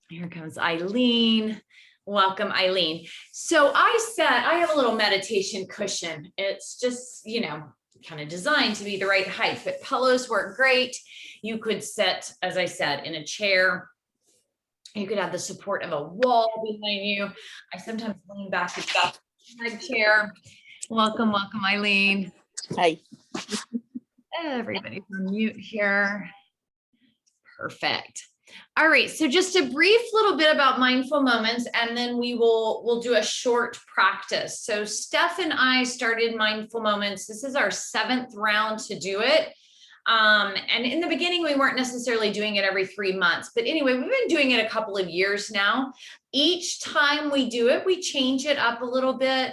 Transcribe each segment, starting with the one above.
Here comes Eileen. Welcome, Eileen. So I have a little meditation cushion. It's just, kind of designed to be the right height, but pillows work great. You could sit, as I said, in a chair. You could have the support of a wall behind you. I sometimes lean back in my chair. Welcome, Eileen. Hi. Everybody's on mute here. Perfect. All right, so just a brief little bit about mindful moments, and then we'll do a short practice. So Steph and I started mindful moments. This is our 7th round to do it. And in the beginning, we weren't necessarily doing it every 3 months, but anyway, we've been doing it a couple of years now. Each time we do it, we change it up a little bit.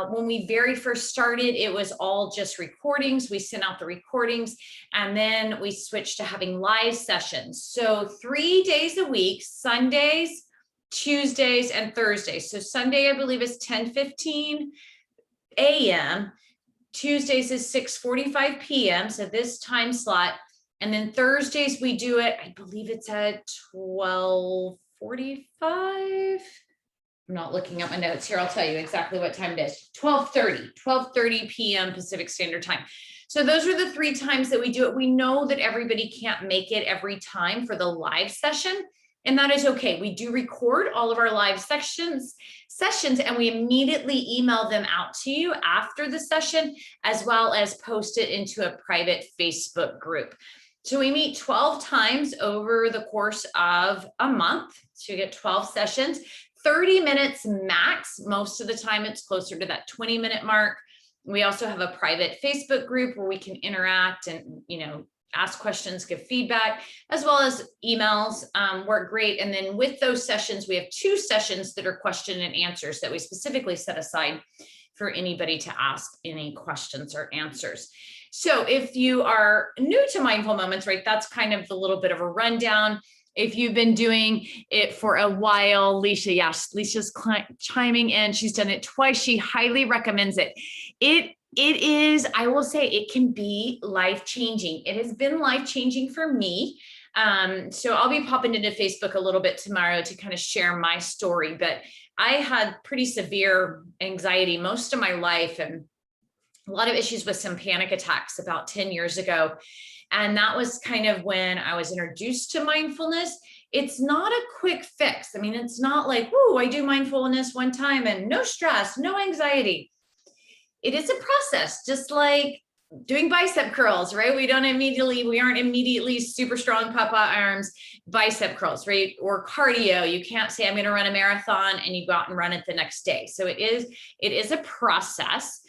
When we very first started, it was all just recordings. We sent out the recordings, and then we switched to having live sessions. So 3 days a week, Sundays, Tuesdays, and Thursdays. So Sunday, I believe, is 10:15 a.m. Tuesdays is 6:45 p.m. So this time slot. And then Thursdays we do it, I believe it's at 12:45. I'm not looking at my notes here. I'll tell you exactly what time it is. 12:30 p.m. Pacific Standard Time. So those are the 3 times that we do it. We know that everybody can't make it every time for the live session, and that is okay. We do record all of our live sessions, and we immediately email them out to you after the session, as well as post it into a private Facebook group. So we meet 12 times over the course of a month. So you get 12 sessions, 30 minutes max. Most of the time it's closer to that 20-minute mark. We also have a private Facebook group where we can interact and, ask questions, give feedback, as well as emails work great. And then with those sessions, we have 2 sessions that are question and answers that we specifically set aside for anybody to ask any questions or answers. So if you are new to Mindful Moments, right, that's kind of a little bit of a rundown. If you've been doing it for a while, Leisha, yes, Leisha's chiming in. She's done it twice. She highly recommends it. It is, I will say, it can be life-changing. It has been life-changing for me. So I'll be popping into Facebook a little bit tomorrow to kind of share my story, but I had pretty severe anxiety most of my life and a lot of issues with some panic attacks about 10 years ago. And that was kind of when I was introduced to mindfulness. It's not a quick fix. I mean, it's not like, whoo, I do mindfulness one time and no stress, no anxiety. It is a process, just like doing bicep curls, right? We aren't immediately super strong papa arms, bicep curls, right? Or cardio. You can't say I'm going to run a marathon and you go out and run it the next day. So it is a process.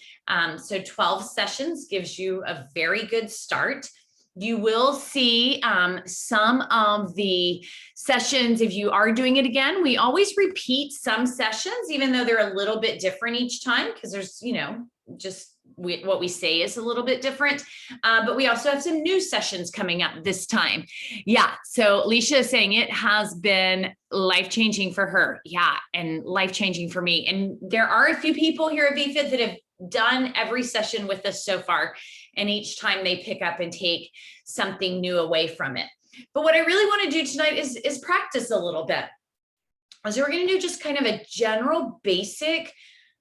So 12 sessions gives you a very good start. You will see some of the sessions, if you are doing it again, we always repeat some sessions, even though they're a little bit different each time, because there's, what we say is a little bit different. But we also have some new sessions coming up this time. Yeah. So Leisha is saying it has been life-changing for her. Yeah. And life-changing for me. And there are a few people here at VFit that have done every session with us so far. And each time they pick up and take something new away from it. But what I really want to do tonight is practice a little bit. So we're going to do just kind of a general basic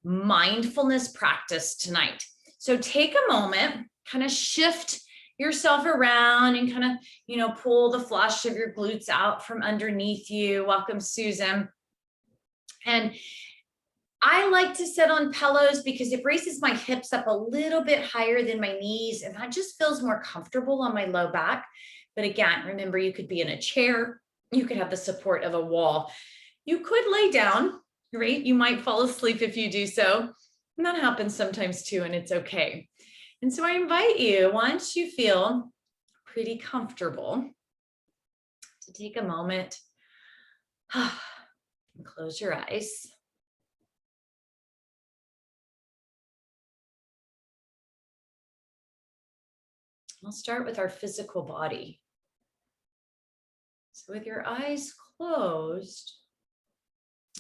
mindfulness practice tonight. So take a moment, kind of shift yourself around and kind of, pull the flush of your glutes out from underneath you. Welcome, Susan. And I like to sit on pillows because it raises my hips up a little bit higher than my knees, and that just feels more comfortable on my low back. But again, remember, you could be in a chair, you could have the support of a wall. You could lay down, right? You might fall asleep if you do so. And that happens sometimes too, and it's okay. And so I invite you, once you feel pretty comfortable, to take a moment and close your eyes. I'll start with our physical body. So with your eyes closed,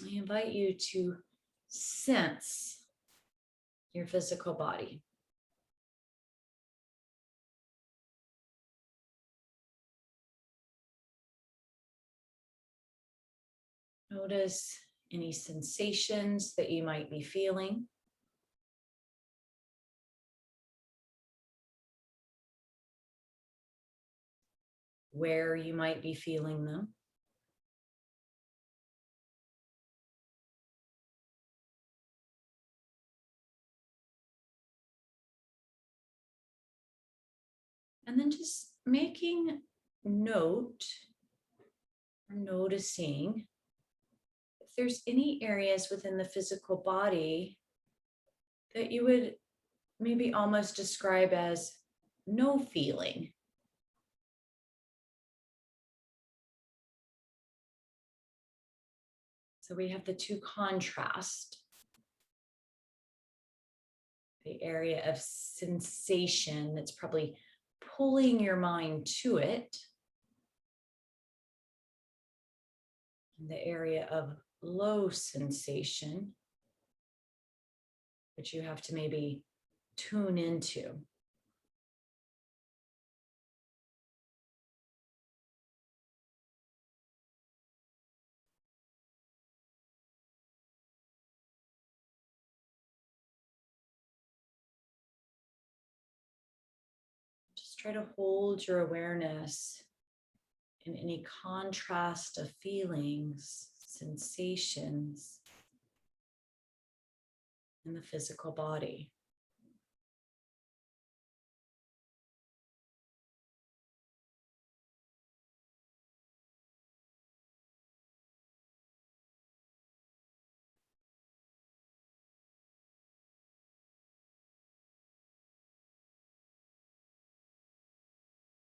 I invite you to sense your physical body. Notice any sensations that you might be feeling. Where you might be feeling them. And then just making note or noticing if there's any areas within the physical body that you would maybe almost describe as no feeling. So we have the two contrast. The area of sensation that's probably pulling your mind to it. And the area of low sensation, which you have to maybe tune into. Just try to hold your awareness in any contrast of feelings, sensations in the physical body.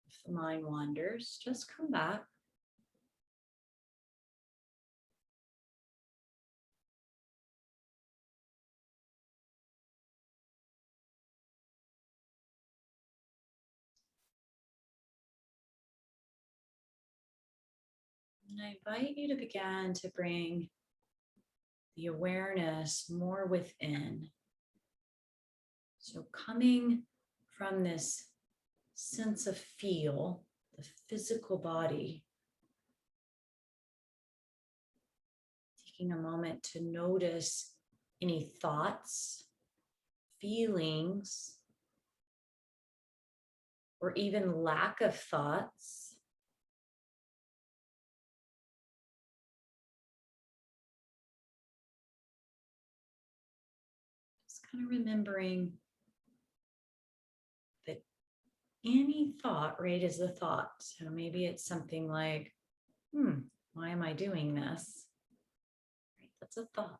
If the mind wanders, just come back. And I invite you to begin to bring the awareness more within. So coming from this sense of feel, the physical body, taking a moment to notice any thoughts, feelings, or even lack of thoughts. Just kind of remembering that any thought, right, is a thought. So maybe it's something like, why am I doing this? Right, that's a thought.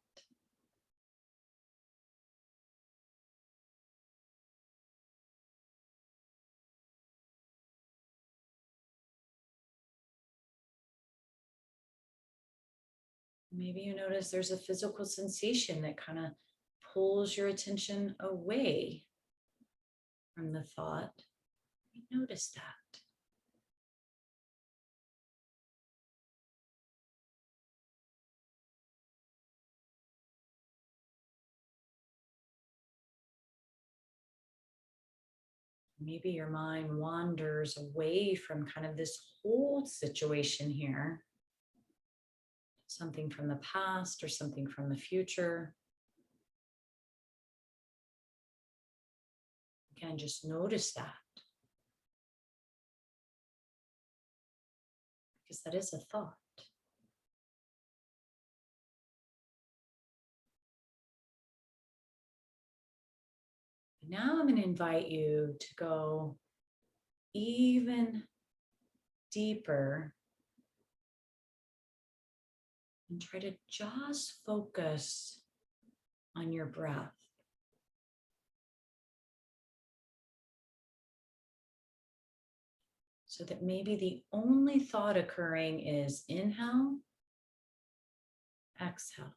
Maybe you notice there's a physical sensation that kind of pulls your attention away from the thought. Notice that. Maybe your mind wanders away from kind of this whole situation here. Something from the past or something from the future. Again, just notice that. Because that is a thought. Now I'm going to invite you to go even deeper and try to just focus on your breath. So that maybe the only thought occurring is inhale, exhale.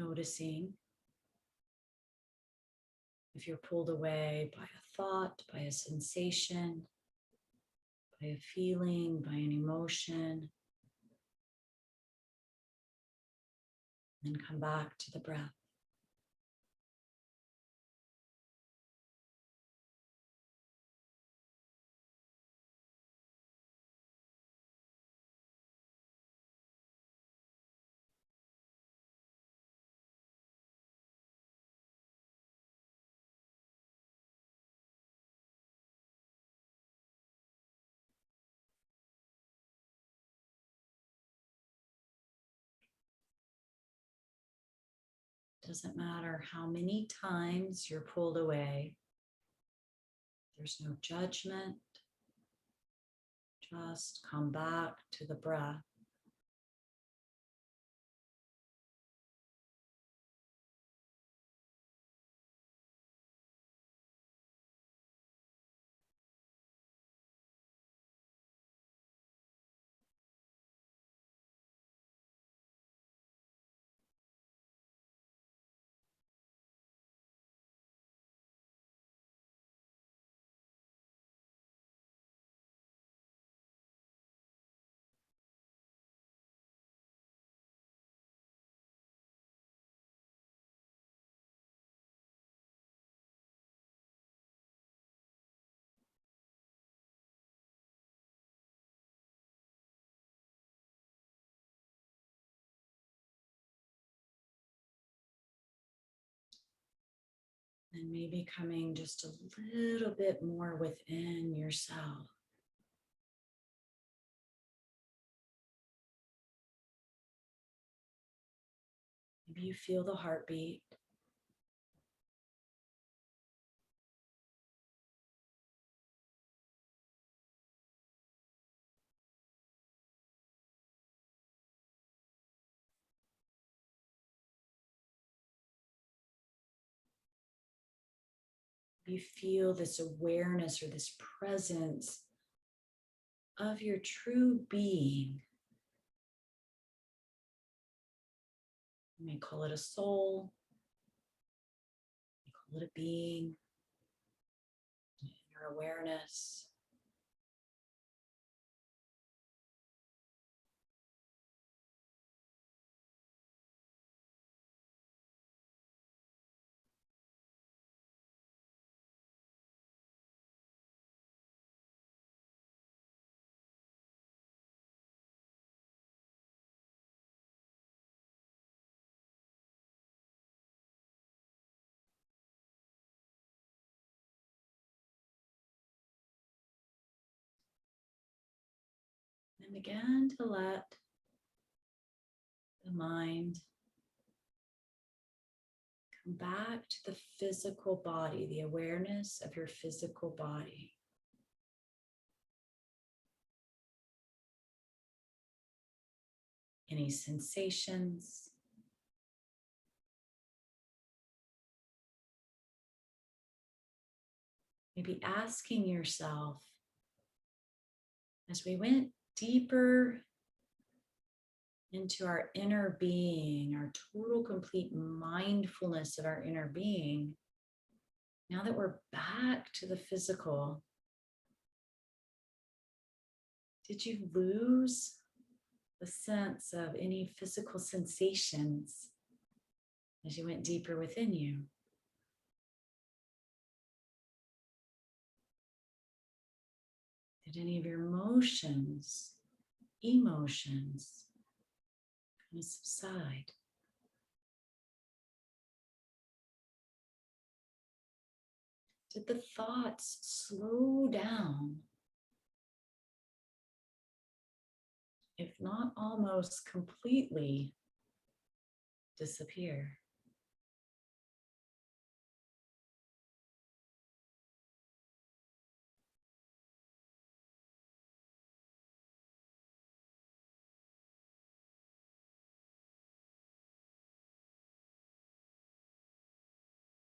Noticing if you're pulled away by a thought, by a sensation, by a feeling, by an emotion. Then come back to the breath. Doesn't matter how many times you're pulled away. There's no judgment. Just come back to the breath. And maybe coming just a little bit more within yourself. Maybe you feel the heartbeat. You feel this awareness or this presence of your true being. You may call it a soul, you call it a being, inner awareness. And begin to let the mind come back to the physical body, the awareness of your physical body. Any sensations, maybe asking yourself, as we went deeper into our inner being, our total complete mindfulness of our inner being, now that we're back to the physical, did you lose the sense of any physical sensations as you went deeper within you? Did any of your emotions kind of subside? Did the thoughts slow down, if not almost completely disappear?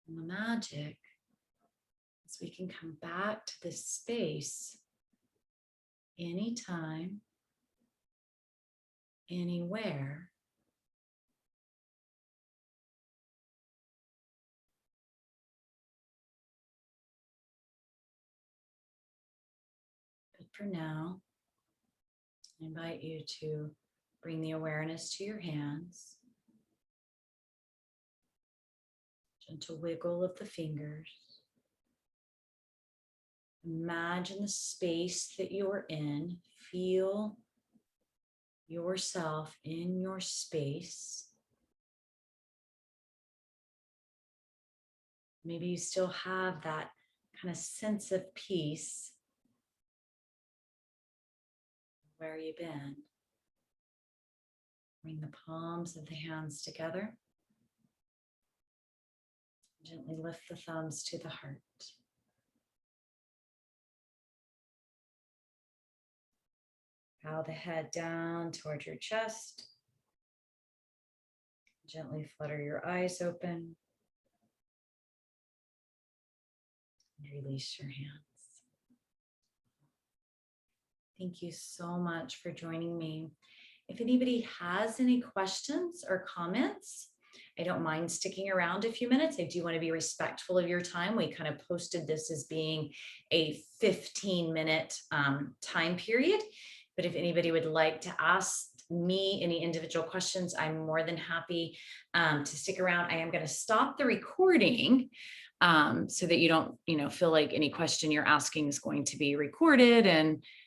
And the magic is we can come back to this space anytime, anywhere, for now. I invite you to bring the awareness to your hands. Gentle wiggle of the fingers. Imagine the space that you're in. Feel yourself in your space. Maybe you still have that kind of sense of peace. Where you've been. Bring the palms of the hands together. Gently lift the thumbs to the heart. Bow the head down toward your chest. Gently flutter your eyes open. And release your hands. Thank you so much for joining me. If anybody has any questions or comments, I don't mind sticking around a few minutes. I do want to be respectful of your time. We kind of posted this as being a 15-minute time period. But if anybody would like to ask me any individual questions, I'm more than happy to stick around. I am going to stop the recording so that you don't, feel like any question you're asking is going to be recorded and